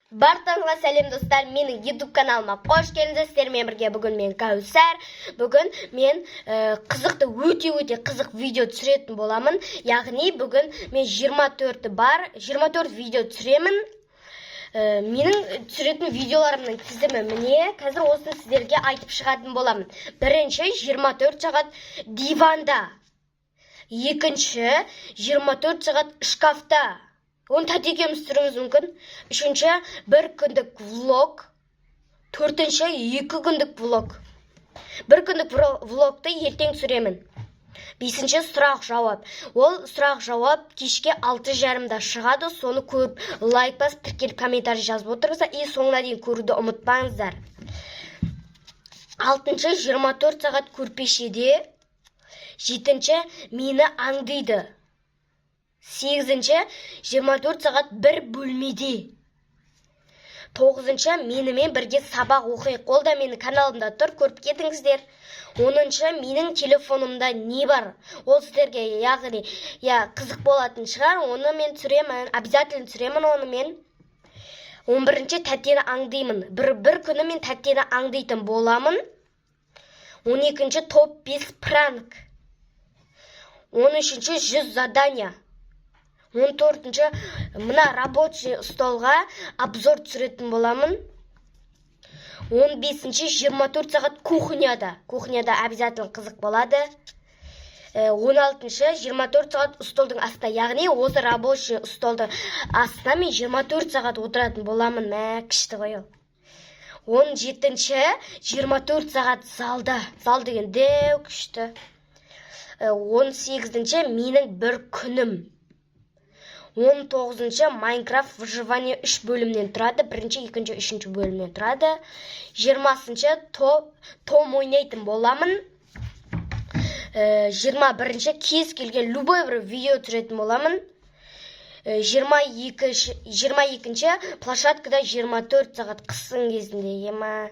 Барлықтарыңызға сәлем достар, менің YouTube каналыма қош келдіңіздер. Сіздермен бірге бүгін мен Кәусар. Бүгін мен өте қызық видео түсіретін боламын. Яғни бүгін мен 24 видео түсіремін. Менің түсіретін видеоларымның тізімі міне. Қазір осыны сіздерге айтып шығатын боламын. Бірінші 24 сағат диванда. Екінші 24 сағат шкафта. Оны тәте екеуміз түсіруіміз мүмкін. Үшінші, бір күндік влог. Төртінші, 2 күндік влог. Бір күндік влогты ертең түсіремін. Бесінші, сұрақ жауап. Ол сұрақ жауап кешке 6:30-да шығады. Соны көріп, лайк басып, тіркеліп комментарий жазып отырыңыздар. И соңына дейін көруді ұмытпаңыздар. Алтыншы, 24 сағат көрпешеде. Жетінші, мені аңдиды. 8-ші, 24 сағат бір бөлмеде. 9-ші, менімен бірге сабақ оқиық. Ол да менің каналымда тұр, көріп кетіңіздер. 10-ші, менің телефонымда не бар? Ол сіздерге яғни қызық болатын шығар. Оны мен түсіремін, обязательно түсіремін оны мен. 11-ші, тәтені аңдимын. Бір күні мен тәтені аңдайтын боламын. 12-ші, топ 5 пранк. 13-ші, 100 задания. 14-ші, мына рабочий столға обзор түсіретін боламын. 15-ші, 24 сағат кухняда. Кухняда обязательно қызық болады. 16-ші, 24 сағат столдың астында. Яғни осы рабочий столдың астына мен 24 сағат отыратын боламын. Күшті ғой ол. 17-ші, 24 сағат залда. Зал деген дәу күшті. 18-ші, менің бір күнім. 19-ші, Майнкрафт выживание 3 бөлімнен тұрады. 1-ші, 2-ші, 3-ші бөлімнен тұрады. 20-ші, том ойнайтын боламын. 21-ші, кез келген любой бір видео түсіретін боламын. 22-ші, площадкада 24 сағат қысың кезінде.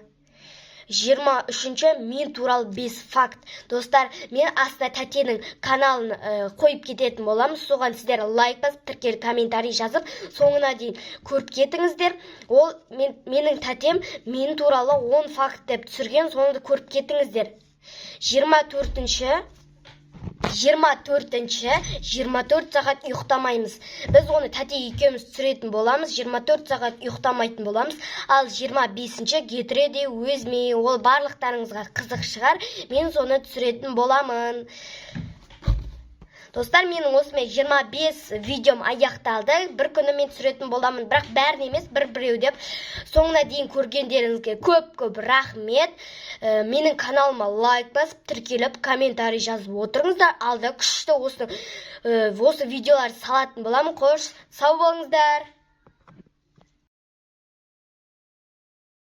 23-ші, мен туралы 5 факт. Достар, мен астына тәтенің каналын қойып кететін боламын. Соған сіздер лайк басып, тіркеліп комментарий жазып, соңына дейін көріп кетіңіздер. Ол менің тәтем мен туралы 10 факт деп түсірген, соңында көріп кетіңіздер. 24 сағат ұйықтамаймыз. Біз оны тәте екеуміз түсіретін боламыз. 24 сағат ұйықтамайтын боламыз. Ал 25-ші кетіреде өзіме. Ол барлықтарыңызға қызық шығар. Мен соны түсіретін боламын. Достар, менің осымен 25 видеом аяқталды. Бір күні мен түсіретін боламын. Бірақ бәрін емес, бір-біреу деп. Соңына дейін көргендеріңізге көп рахмет. Менің каналыма лайк басып, тіркеліп, комментарий жазып отырыңыздар. Алда күшті осы видеолар салатын боламын. Қош, сау болыңыздар.